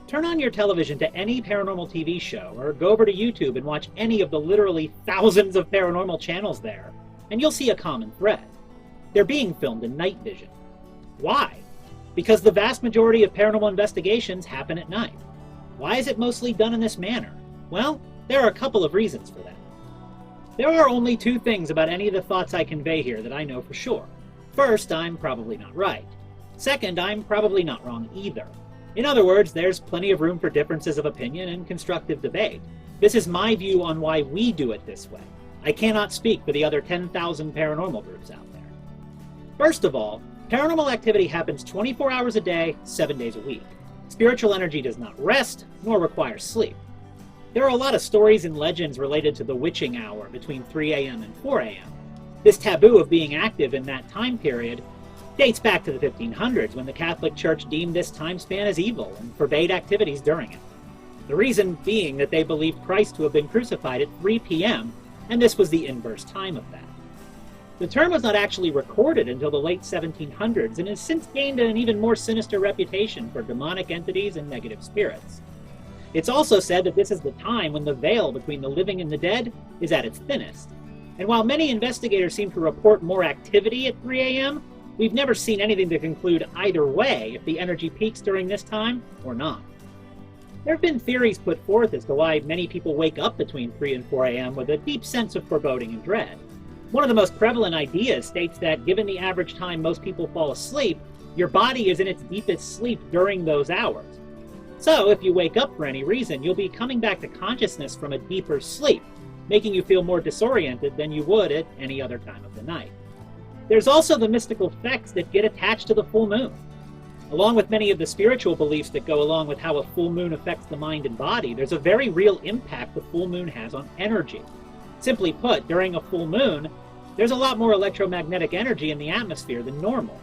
Turn on your television to any paranormal TV show, or go over to YouTube and watch any of the literally thousands of paranormal channels there, and you'll see a common thread. They're being filmed in night vision. Why? Because the vast majority of paranormal investigations happen at night. Why is it mostly done in this manner? Well, there are a couple of reasons for that. There are only two things about any of the thoughts I convey here that I know for sure. First, I'm probably not right. Second, I'm probably not wrong either. In other words, there's plenty of room for differences of opinion and constructive debate. This is my view on why we do it this way. I cannot speak for the other 10,000 paranormal groups out there. First of all, paranormal activity happens 24 hours a day, 7 days a week. Spiritual energy does not rest, nor require sleep. There are a lot of stories and legends related to the witching hour between 3 a.m. and 4 a.m. This taboo of being active in that time period dates back to the 1500s, when the Catholic Church deemed this time span as evil and forbade activities during it. The reason being that they believed Christ to have been crucified at 3 p.m., and this was the inverse time of that. The term was not actually recorded until the late 1700s and has since gained an even more sinister reputation for demonic entities and negative spirits. It's also said that this is the time when the veil between the living and the dead is at its thinnest. And while many investigators seem to report more activity at 3 a.m., we've never seen anything to conclude either way if the energy peaks during this time or not. There have been theories put forth as to why many people wake up between 3 and 4 a.m. with a deep sense of foreboding and dread. One of the most prevalent ideas states that given the average time most people fall asleep, your body is in its deepest sleep during those hours. So if you wake up for any reason, you'll be coming back to consciousness from a deeper sleep, making you feel more disoriented than you would at any other time of the night. There's also the mystical effects that get attached to the full moon. Along with many of the spiritual beliefs that go along with how a full moon affects the mind and body, there's a very real impact the full moon has on energy. Simply put, during a full moon, there's a lot more electromagnetic energy in the atmosphere than normal.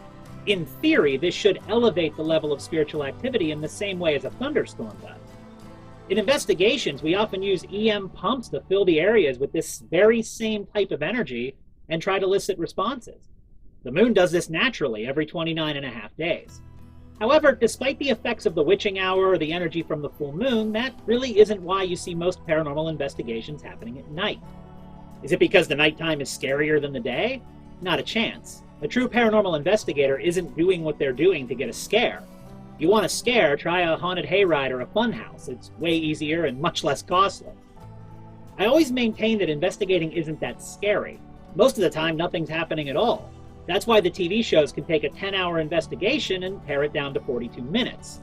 In theory, this should elevate the level of spiritual activity in the same way as a thunderstorm does. In investigations, we often use EM pumps to fill the areas with this very same type of energy and try to elicit responses. The moon does this naturally every 29 and a half days. However, despite the effects of the witching hour or the energy from the full moon, that really isn't why you see most paranormal investigations happening at night. Is it because the nighttime is scarier than the day? Not a chance. A true paranormal investigator isn't doing what they're doing to get a scare. If you want a scare, try a haunted hayride or a funhouse. It's way easier and much less costly. I always maintain that investigating isn't that scary. Most of the time, nothing's happening at all. That's why the TV shows can take a 10-hour investigation and pare it down to 42 minutes.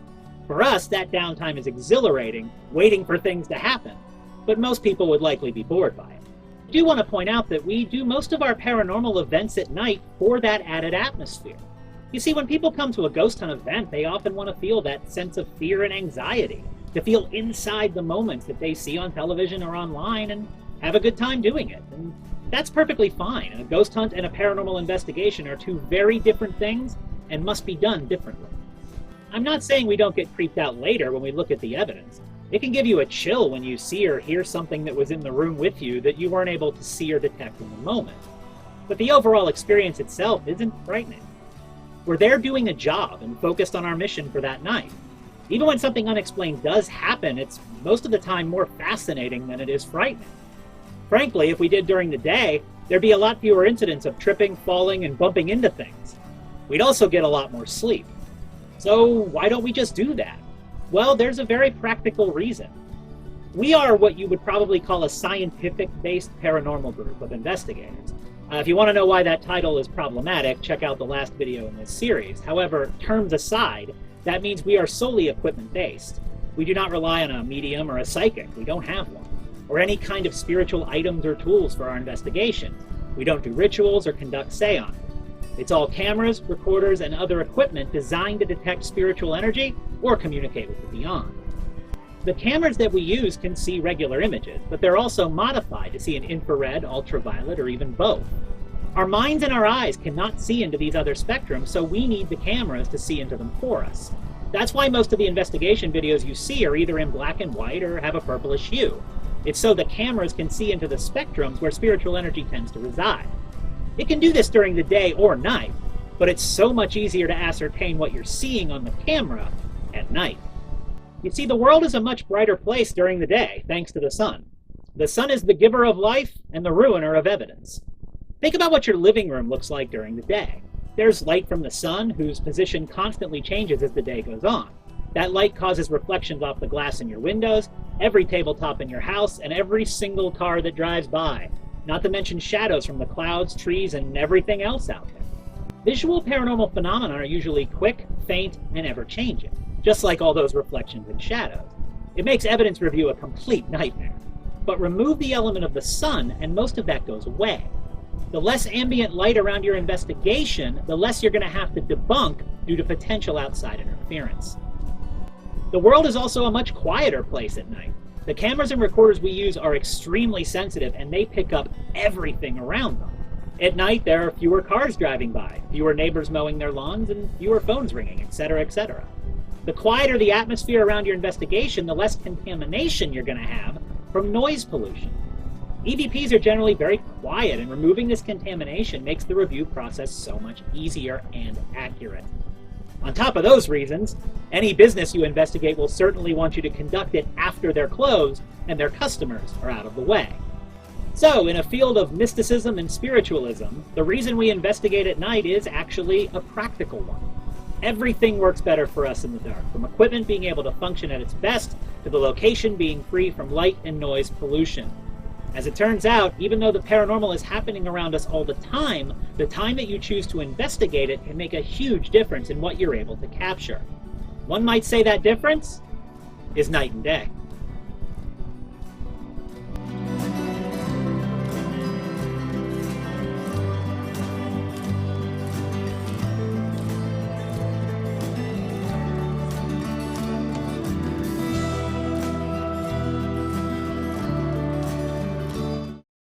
For us, that downtime is exhilarating, waiting for things to happen, but most people would likely be bored by it. I do want to point out that we do most of our paranormal events at night for that added atmosphere. You see, when people come to a ghost hunt event, they often want to feel that sense of fear and anxiety, to feel inside the moments that they see on television or online and have a good time doing it. And that's perfectly fine. A ghost hunt and a paranormal investigation are two very different things and must be done differently. I'm not saying we don't get creeped out later when we look at the evidence. It can give you a chill when you see or hear something that was in the room with you that you weren't able to see or detect in the moment. But the overall experience itself isn't frightening. We're there doing a job and focused on our mission for that night. Even when something unexplained does happen, it's most of the time more fascinating than it is frightening. Frankly, if we did during the day, there'd be a lot fewer incidents of tripping, falling, and bumping into things. We'd also get a lot more sleep. So why don't we just do that? Well, there's a very practical reason. We are what you would probably call a scientific-based paranormal group of investigators. If you want to know why that title is problematic, check out the last video in this series. However, terms aside, that means we are solely equipment-based. We do not rely on a medium or a psychic. We don't have one. Or any kind of spiritual items or tools for our investigations. We don't do rituals or conduct seances. It's all cameras, recorders, and other equipment designed to detect spiritual energy or communicate with the beyond. The cameras that we use can see regular images, but they're also modified to see in infrared, ultraviolet, or even both. Our minds and our eyes cannot see into these other spectrums, so we need the cameras to see into them for us. That's why most of the investigation videos you see are either in black and white or have a purplish hue. It's so the cameras can see into the spectrums where spiritual energy tends to reside. It can do this during the day or night, but it's so much easier to ascertain what you're seeing on the camera at night. You see, the world is a much brighter place during the day, thanks to the sun. The sun is the giver of life and the ruiner of evidence. Think about what your living room looks like during the day. There's light from the sun, whose position constantly changes as the day goes on. That light causes reflections off the glass in your windows, every tabletop in your house, and every single car that drives by, not to mention shadows from the clouds, trees, and everything else out there. Visual paranormal phenomena are usually quick, faint, and ever-changing, just like all those reflections and shadows. It makes evidence review a complete nightmare. But remove the element of the sun, and most of that goes away. The less ambient light around your investigation, the less you're going to have to debunk due to potential outside interference. The world is also a much quieter place at night. The cameras and recorders we use are extremely sensitive, and they pick up everything around them. At night, there are fewer cars driving by, fewer neighbors mowing their lawns, and fewer phones ringing, etc., etc. The quieter the atmosphere around your investigation, the less contamination you're going to have from noise pollution. EVPs are generally very quiet, and removing this contamination makes the review process so much easier and accurate. On top of those reasons, any business you investigate will certainly want you to conduct it after they're closed and their customers are out of the way. So, in a field of mysticism and spiritualism, the reason we investigate at night is actually a practical one. Everything works better for us in the dark, from equipment being able to function at its best to the location being free from light and noise pollution. As it turns out, even though the paranormal is happening around us all the time that you choose to investigate it can make a huge difference in what you're able to capture. One might say that difference is night and day.